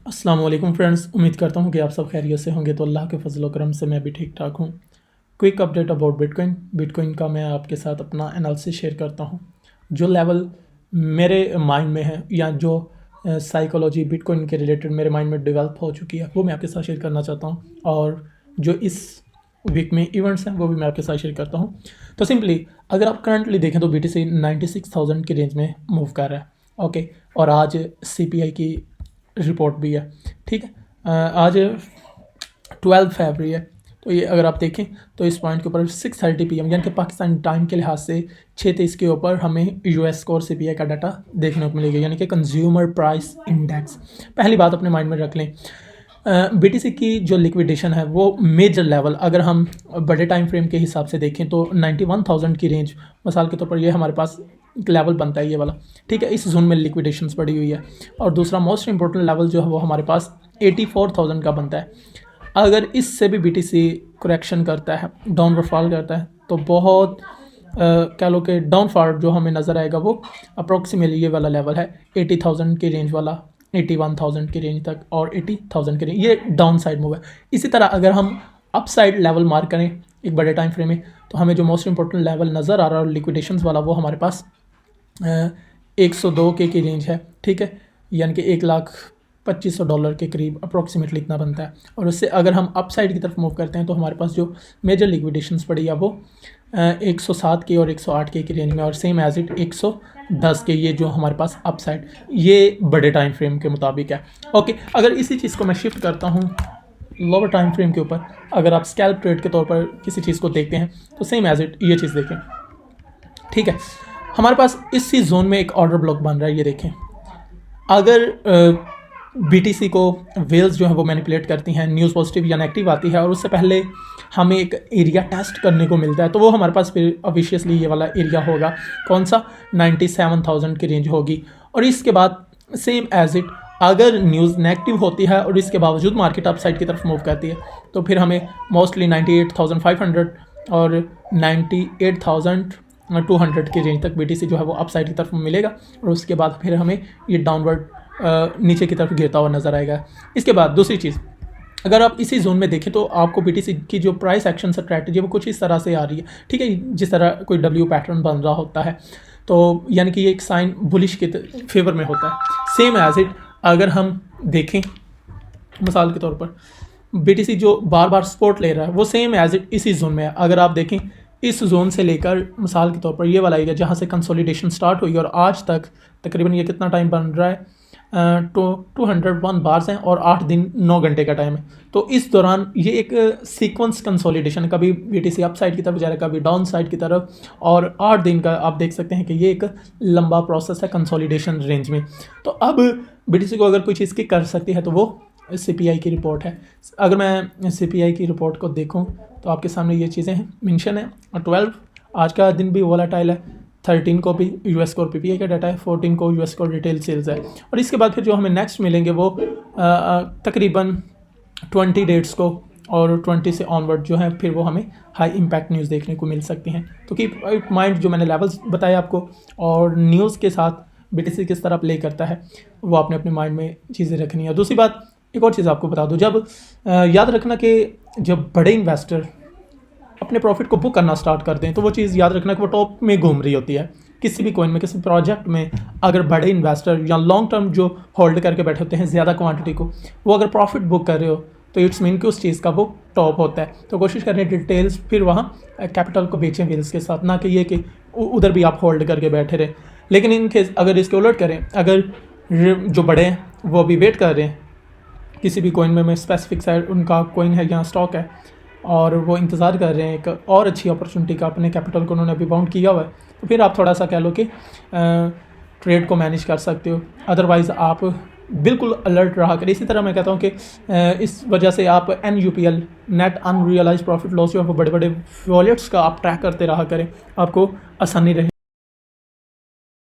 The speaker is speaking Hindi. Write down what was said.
अस्सलाम वालेकुम फ्रेंड्स, उम्मीद करता हूँ कि आप सब खैरियत से होंगे। तो अल्लाह के फजल व करम से मैं भी ठीक ठाक हूँ। क्विक अपडेट अबाउट बिटकॉइन का मैं आपके साथ अपना एनालिसिस शेयर करता हूँ। जो लेवल मेरे माइंड में है या जो साइकोलॉजी बिटकॉइन के रिलेटेड मेरे माइंड में डेवलप हो चुकी है वो मैं आपके साथ शेयर करना चाहता हूँ। और जो इस वीक में इवेंट्स हैं वो भी मैं आपके साथ शेयर करता हूँ। तो सिंपली अगर आप करंटली देखें तो BTC 96,000 की रेंज में मूव कर रहा है। ओके, और आज CPI की रिपोर्ट भी है। ठीक है, आज 12 फरवरी है। तो ये अगर आप देखें तो इस पॉइंट के ऊपर 6:30 PM यानी कि पाकिस्तान टाइम के लिहाज से 6:23 के ऊपर हमें US को और CPI का डाटा देखने को मिलेगा, यानी कि कंज्यूमर प्राइस इंडेक्स। पहली बात अपने माइंड में रख लें, BTC की जो लिक्विडेशन है वो मेजर लेवल अगर हम बड़े टाइम फ्रेम के हिसाब से देखें तो 91,000 की रेंज मिसाल के तौर पर ये हमारे पास एक लेवल बनता है, ये वाला। ठीक है, इस जोन में लिक्विडेशंस बढ़ी हुई है। और दूसरा मोस्ट इंपॉर्टेंट लेवल जो है वो हमारे पास 84,000 का बनता है। अगर इससे भी BTC करेक्शन करता है, डाउनवर्ड फॉल करता है, तो बहुत कह लो कि डाउनफॉल जो हमें नज़र आएगा वो अप्रोक्सीमेटली ये वाला लेवल है 80,000 की रेंज वाला, 81,000 की रेंज तक और 80,000 की रेंज, ये डाउन साइड मूव है। इसी तरह अगर हम अप साइड लेवल मार्क करें एक बड़े टाइम फ्रेम में तो हमें जो मोस्ट इंपॉर्टेंट लेवल नज़र आ रहा है लिक्विडेशंस वाला वो हमारे पास 102 की रेंज है। ठीक है, यानी कि $1,25,000 के करीब अप्रोक्सीमेटली इतना बनता है। और उससे अगर हम अप साइड की तरफ मूव करते हैं तो हमारे पास जो मेजर लिक्विडेशंस पड़ी है वो 107 के और 108 के रेंज में, और सेम एज इट 110 के, ये जो हमारे पास अप साइड, ये बड़े टाइम फ्रेम के मुताबिक है। ओके, अगर इसी चीज़ को मैं शिफ्ट करता हूँ लोअर टाइम फ्रेम के ऊपर, अगर आप स्कैल्प ट्रेड के तौर पर किसी चीज़ को देखते हैं तो सेम एज इट ये चीज़ देखें। ठीक है, हमारे पास इसी जोन में एक ऑर्डर ब्लॉक बन रहा है, ये देखें। अगर BTC को वेल्स जो है वो मैनिपुलेट करती हैं, न्यूज़ पॉजिटिव या नेगेटिव आती है और उससे पहले हमें एक एरिया टेस्ट करने को मिलता है, तो वो हमारे पास फिर ऑब्वियसली ये वाला एरिया होगा, कौन सा, 97,000 की रेंज होगी। और इसके बाद सेम एज इट अगर न्यूज़ नेगेटिव होती है और इसके बावजूद मार्केट अप साइड की तरफ मूव करती है तो फिर हमें मोस्टली 98,500 और 98,200 की रेंज तक BTC जो है वो अप साइड की तरफ मिलेगा। और उसके बाद फिर हमें ये डाउनवर्ड नीचे की तरफ गिरता हुआ नज़र आएगा। इसके बाद दूसरी चीज़, अगर आप इसी जोन में देखें तो आपको BTC की जो प्राइस एक्शन स्ट्रैटेजी वो कुछ इस तरह से आ रही है। ठीक है, जिस तरह कोई W पैटर्न बन रहा होता है, तो यानी कि ये एक साइन बुलिश के फेवर में होता है। सेम एज इट अगर हम देखें मिसाल के तौर पर BTC जो बार बार सपोर्ट ले रहा है वो सेम एज इट इसी जोन में है। अगर आप देखें इस जोन से लेकर मिसाल के तौर पर ये वाला एरिया जहाँ से कंसोलिडेशन स्टार्ट हुई और आज तक तकरीबन ये कितना टाइम बन रहा है, 201 बार्स हैं और 8 दिन 9 घंटे का टाइम है। तो इस दौरान ये एक सीक्वेंस कंसोलिडेशन, कभी BTC अप साइड की तरफ जा रहा है, कभी डाउन साइड की तरफ, और 8 दिन का आप देख सकते हैं कि ये एक लंबा प्रोसेस है कंसोलिडेशन रेंज में। तो अब BTC को अगर कोई चीज़ की कर सकती है तो वो CPI की रिपोर्ट है। अगर मैं CPI की रिपोर्ट को देखूं तो आपके सामने ये चीज़ें हैं, मेंशन है। 12 आज का दिन भी वोलाटाइल है, 13 को भी US कोर PPI का डाटा है, 14 को US कोर रिटेल सेल्स है। और इसके बाद फिर जो हमें नेक्स्ट मिलेंगे वो तकरीबन 20 डेट्स को, और 20 से ऑनवर्ड जो है फिर वो हमें हाई इम्पैक्ट न्यूज़ देखने को मिल सकती हैं। तो कीप माइंड जो मैंने लेवल्स बताए आपको और न्यूज़ के साथ BTC किस तरह प्ले करता है वो आपने अपने माइंड में चीज़ें रखनी है। दूसरी बात, एक और चीज़ आपको बता दूं, जब याद रखना कि जब बड़े इन्वेस्टर अपने प्रॉफिट को बुक करना स्टार्ट कर दें तो वो चीज़ याद रखना कि वो टॉप में घूम रही होती है। किसी भी कॉइन में, किसी प्रोजेक्ट में अगर बड़े इन्वेस्टर या लॉन्ग टर्म जो होल्ड करके बैठे होते हैं ज़्यादा क्वांटिटी को, वो अगर प्रॉफिट बुक कर रहे हो तो इट्स मीन कि उस चीज़ का वो टॉप होता है। तो कोशिश करें डिटेल्स फिर वहाँ कैपिटल को बेचें वेल्स के साथ, ना कि ये कि उधर भी आप होल्ड करके बैठे रहे। लेकिन इन केस अगर इसके उलट करें, अगर जो बड़े हैं वो अभी वेट कर रहे हैं किसी भी कॉइन में स्पेसिफिक साइड उनका कॉइन है या स्टॉक है और वो इंतज़ार कर रहे हैं एक और अच्छी अपॉर्चुनिटी का, अपने कैपिटल को उन्होंने अभी बाउंड किया हुआ है, तो फिर आप थोड़ा सा कह लो कि ट्रेड को मैनेज कर सकते हो। अदरवाइज़ आप बिल्कुल अलर्ट रहा करें। इसी तरह मैं कहता हूँ कि इस वजह से आप NUPL net unrealised profit loss जो है वो बड़े बड़े वॉलेट्स का आप ट्रैक करते रहा करें, आपको आसानी रहे।